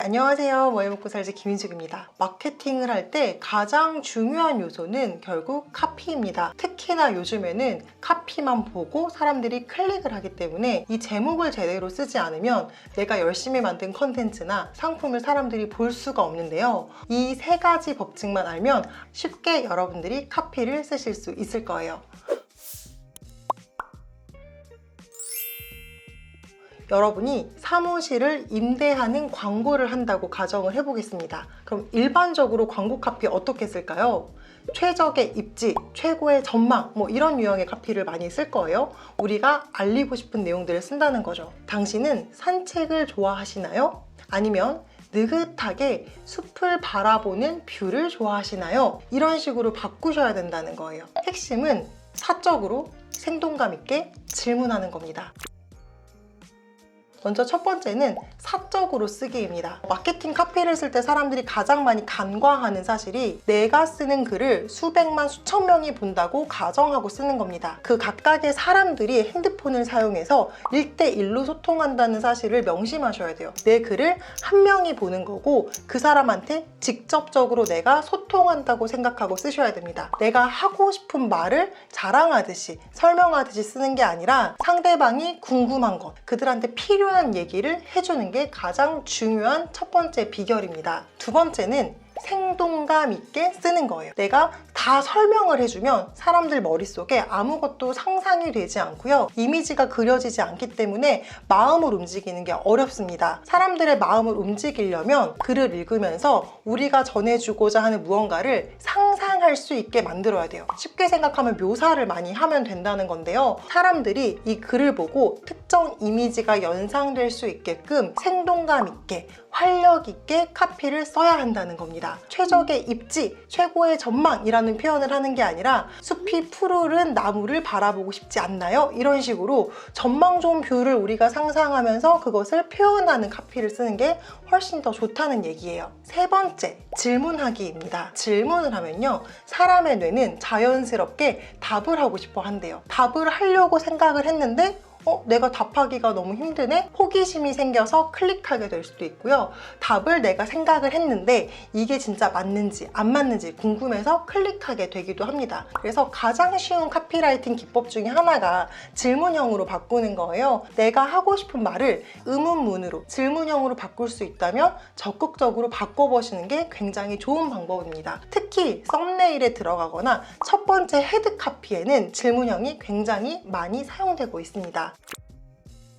안녕하세요. 뭐 해먹고 살지 김인숙입니다. 마케팅을 할 때 가장 중요한 요소는 결국 카피입니다. 특히나 요즘에는 카피만 보고 사람들이 클릭을 하기 때문에 이 제목을 제대로 쓰지 않으면 내가 열심히 만든 컨텐츠나 상품을 사람들이 볼 수가 없는데요. 이 세 가지 법칙만 알면 쉽게 여러분들이 카피를 쓰실 수 있을 거예요. 여러분이 사무실을 임대하는 광고를 한다고 가정을 해보겠습니다. 그럼 일반적으로 광고 카피 어떻게 쓸까요? 최적의 입지, 최고의 전망, 이런 유형의 카피를 많이 쓸 거예요. 우리가 알리고 싶은 내용들을 쓴다는 거죠. 당신은 산책을 좋아하시나요? 아니면 느긋하게 숲을 바라보는 뷰를 좋아하시나요? 이런 식으로 바꾸셔야 된다는 거예요. 핵심은 사적으로 생동감 있게 질문하는 겁니다. 먼저 첫 번째는 사적으로 쓰기입니다. 마케팅 카피를 쓸 때 사람들이 가장 많이 간과하는 사실이 내가 쓰는 글을 수백만 수천 명이 본다고 가정하고 쓰는 겁니다. 그 각각의 사람들이 핸드폰을 사용해서 1대1로 소통한다는 사실을 명심하셔야 돼요. 내 글을 한 명이 보는 거고 그 사람한테 직접적으로 내가 소통한다고 생각하고 쓰셔야 됩니다. 내가 하고 싶은 말을 자랑하듯이 설명하듯이 쓰는 게 아니라 상대방이 궁금한 것, 그들한테 필요한 얘기를 해주는 게 가장 중요한 첫 번째 비결입니다. 두 번째는 생동감 있게 쓰는 거예요. 내가 다 설명을 해주면 사람들 머릿속에 아무것도 상상이 되지 않고요. 이미지가 그려지지 않기 때문에 마음을 움직이는 게 어렵습니다. 사람들의 마음을 움직이려면 글을 읽으면서 우리가 전해주고자 하는 무언가를 상상할 수 있게 만들어야 돼요. 쉽게 생각하면 묘사를 많이 하면 된다는 건데요. 사람들이 이 글을 보고 특정 이미지가 연상될 수 있게끔 생동감 있게 활력 있게 카피를 써야 한다는 겁니다. 최적의 입지, 최고의 전망이라는 표현을 하는 게 아니라 숲이 푸르른 나무를 바라보고 싶지 않나요? 이런 식으로 전망 좋은 뷰를 우리가 상상하면서 그것을 표현하는 카피를 쓰는 게 훨씬 더 좋다는 얘기예요. 세 번째, 질문하기입니다. 질문을 하면요, 사람의 뇌는 자연스럽게 답을 하고 싶어 한대요. 답을 하려고 생각을 했는데 내가 답하기가 너무 힘드네? 호기심이 생겨서 클릭하게 될 수도 있고요. 답을 내가 생각을 했는데 이게 진짜 맞는지 안 맞는지 궁금해서 클릭하게 되기도 합니다. 그래서 가장 쉬운 카피라이팅 기법 중에 하나가 질문형으로 바꾸는 거예요. 내가 하고 싶은 말을 의문문으로 질문형으로 바꿀 수 있다면 적극적으로 바꿔보시는 게 굉장히 좋은 방법입니다. 특히 썸네일에 들어가거나 첫 번째 헤드 카피에는 질문형이 굉장히 많이 사용되고 있습니다.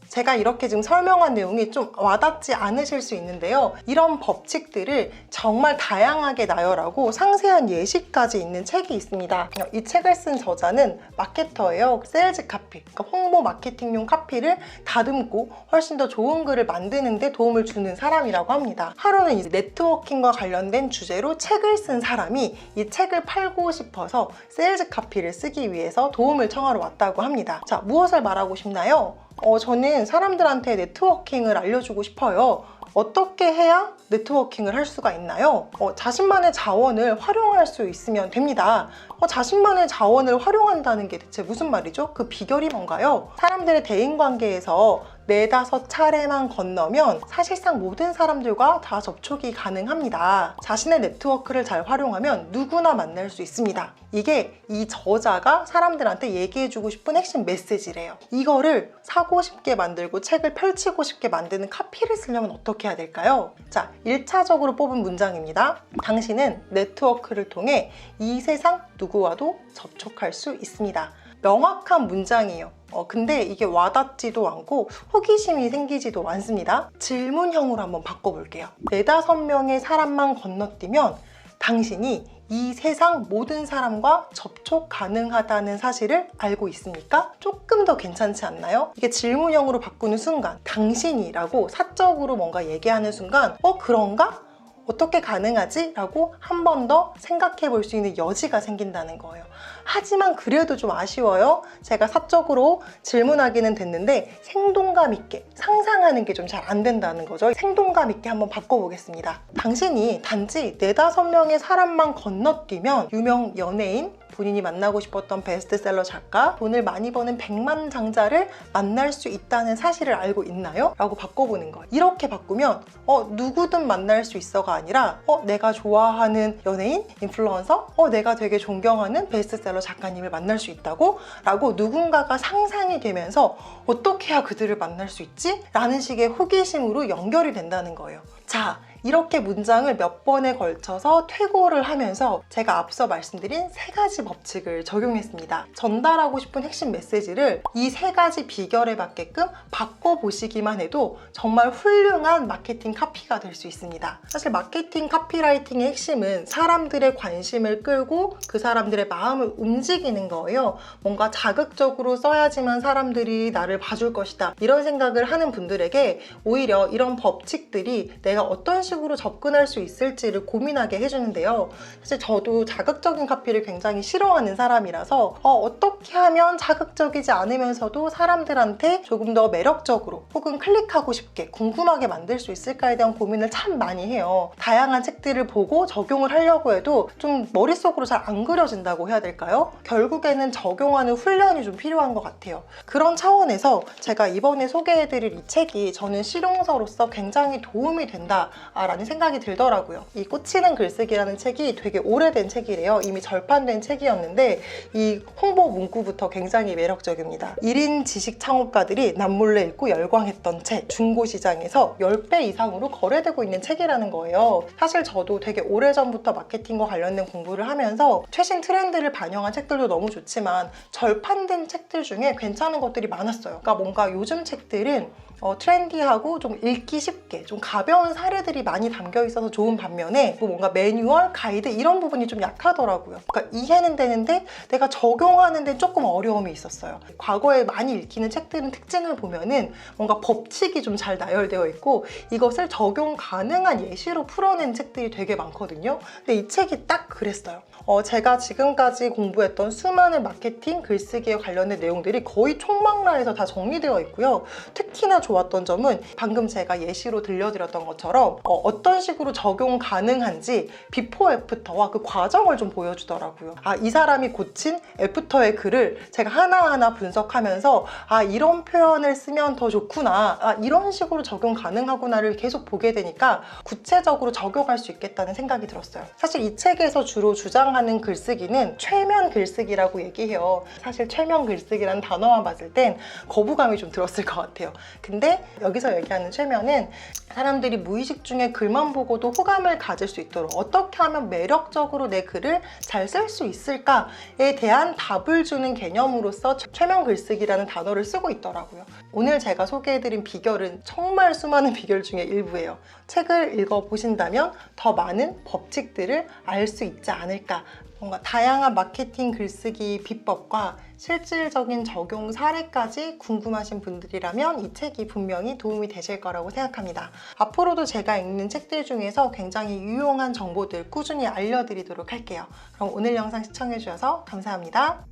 제가 이렇게 지금 설명한 내용이 좀 와닿지 않으실 수 있는데요. 이런 법칙들을 정말 다양하게 나열하고 상세한 예시까지 있는 책이 있습니다. 이 책을 쓴 저자는 마케터예요. 세일즈 카피, 그러니까 홍보 마케팅용 카피를 다듬고 훨씬 더 좋은 글을 만드는 데 도움을 주는 사람이라고 합니다. 하루는 이제 네트워킹과 관련된 주제로 책을 쓴 사람이 이 책을 팔고 싶어서 세일즈 카피를 쓰기 위해서 도움을 청하러 왔다고 합니다. 자, 무엇을 말하고 싶나요? 저는 사람들한테 네트워킹을 알려주고 싶어요. 어떻게 해야 네트워킹을 할 수가 있나요? 자신만의 자원을 활용할 수 있으면 됩니다. 자신만의 자원을 활용한다는 게 대체 무슨 말이죠? 그 비결이 뭔가요? 사람들의 대인관계에서 4-5차례만 건너면 사실상 모든 사람들과 다 접촉이 가능합니다. 자신의 네트워크를 잘 활용하면 누구나 만날 수 있습니다. 이게 이 저자가 사람들한테 얘기해주고 싶은 핵심 메시지래요. 이거를 사고 싶게 만들고 책을 펼치고 싶게 만드는 카피를 쓰려면 어떻게 해야 될까요? 자, 1차적으로 뽑은 문장입니다. 당신은 네트워크를 통해 이 세상 누구와도 접촉할 수 있습니다. 명확한 문장이에요. 근데 이게 와닿지도 않고 호기심이 생기지도 않습니다. 질문형으로 한번 바꿔볼게요. 4-5명의 사람만 건너뛰면 당신이 이 세상 모든 사람과 접촉 가능하다는 사실을 알고 있습니까? 조금 더 괜찮지 않나요? 이게 질문형으로 바꾸는 순간, 당신이라고 사적으로 뭔가 얘기하는 순간 그런가? 어떻게 가능하지? 라고 한 번 더 생각해 볼 수 있는 여지가 생긴다는 거예요. 하지만 그래도 좀 아쉬워요. 제가 사적으로 질문하기는 됐는데 생동감 있게 상상하는 게 좀 잘 안 된다는 거죠. 생동감 있게 한번 바꿔보겠습니다. 당신이 단지 4-5명의 사람만 건너뛰면 유명 연예인, 본인이 만나고 싶었던 베스트셀러 작가, 돈을 많이 버는 백만장자를 만날 수 있다는 사실을 알고 있나요? 라고 바꿔보는 거예요. 이렇게 바꾸면 누구든 만날 수 있어가 아니라 내가 좋아하는 연예인, 인플루언서, 내가 되게 존경하는 베스트셀러 작가님을 만날 수 있다고? 라고 누군가가 상상이 되면서 어떻게 해야 그들을 만날 수 있지? 라는 식의 호기심으로 연결이 된다는 거예요. 자, 이렇게 문장을 몇 번에 걸쳐서 퇴고를 하면서 제가 앞서 말씀드린 3가지 법칙을 적용했습니다. 전달하고 싶은 핵심 메시지를 이 3가지 비결에 맞게끔 바꿔보시기만 해도 정말 훌륭한 마케팅 카피가 될 수 있습니다. 사실 마케팅 카피라이팅의 핵심은 사람들의 관심을 끌고 그 사람들의 마음을 움직이는 거예요. 뭔가 자극적으로 써야지만 사람들이 나를 봐줄 것이다. 이런 생각을 하는 분들에게 오히려 이런 법칙들이 내가 어떤 식으로 접근할 수 있을지를 고민하게 해주는데요. 사실 저도 자극적인 카피를 굉장히 싫어하는 사람이라서 어떻게 하면 자극적이지 않으면서도 사람들한테 조금 더 매력적으로 혹은 클릭하고 싶게 궁금하게 만들 수 있을까에 대한 고민을 참 많이 해요. 다양한 책들을 보고 적용을 하려고 해도 좀 머릿속으로 잘 안 그려진다고 해야 될까요? 결국에는 적용하는 훈련이 좀 필요한 것 같아요. 그런 차원에서 제가 이번에 소개해드릴 이 책이 저는 실용서로서 굉장히 도움이 된다라는 생각이 들더라고요. 이 꽂히는 글쓰기라는 책이 되게 오래된 책이래요. 이미 절판된 책이었는데 이 홍보 문구부터 굉장히 매력적입니다. 1인 지식 창업가들이 남몰래 읽고 열광했던 책, 중고시장에서 10배 이상으로 거래되고 있는 책이라는 거예요. 사실 저도 되게 오래전부터 마케팅과 관련된 공부를 하면서 최신 트렌드를 반영한 책들도 너무 좋지만 절판된 책들 중에 괜찮은 것들이 많았어요. 그러니까 뭔가 요즘 책들은 트렌디하고 좀 읽기 쉽게 좀 가벼운 사례들이 많이 담겨 있어서 좋은 반면에 뭔가 매뉴얼, 가이드 이런 부분이 좀 약하더라고요. 그러니까 이해는 되는데 내가 적용하는 데는 조금 어려움이 있었어요. 과거에 많이 읽히는 책들은 특징을 보면은 뭔가 법칙이 좀 잘 나열되어 있고 이것을 적용 가능한 예시로 풀어낸 책들이 되게 많거든요. 근데 이 책이 딱 그랬어요. 제가 지금까지 공부했던 수많은 마케팅, 글쓰기에 관련된 내용들이 거의 총망라해서 다 정리되어 있고요. 특히나 좋았던 점은 방금 제가 예시로 들려드렸던 것처럼 어떤 식으로 적용 가능한지 비포 애프터와 그 과정을 좀 보여주더라고요. 이 사람이 고친 애프터의 글을 제가 하나하나 분석하면서 이런 표현을 쓰면 더 좋구나, 이런 식으로 적용 가능하구나를 계속 보게 되니까 구체적으로 적용할 수 있겠다는 생각이 들었어요. 사실 이 책에서 주로 주장하는 글쓰기는 최면 글쓰기라고 얘기해요. 사실 최면 글쓰기라는 단어만 봤을 땐 거부감이 좀 들었을 것 같아요. 근데 여기서 얘기하는 최면은 사람들이 무의식 중에 글만 보고도 호감을 가질 수 있도록 어떻게 하면 매력적으로 내 글을 잘 쓸 수 있을까에 대한 답을 주는 개념으로서 최면 글쓰기라는 단어를 쓰고 있더라고요. 오늘 제가 소개해드린 비결은 정말 수많은 비결 중에 일부예요. 책을 읽어보신다면 더 많은 법칙들을 알 수 있지 않을까. 뭔가 다양한 마케팅 글쓰기 비법과 실질적인 적용 사례까지 궁금하신 분들이라면 이 책이 분명히 도움이 되실 거라고 생각합니다. 앞으로도 제가 읽는 책들 중에서 굉장히 유용한 정보들 꾸준히 알려드리도록 할게요. 그럼 오늘 영상 시청해주셔서 감사합니다.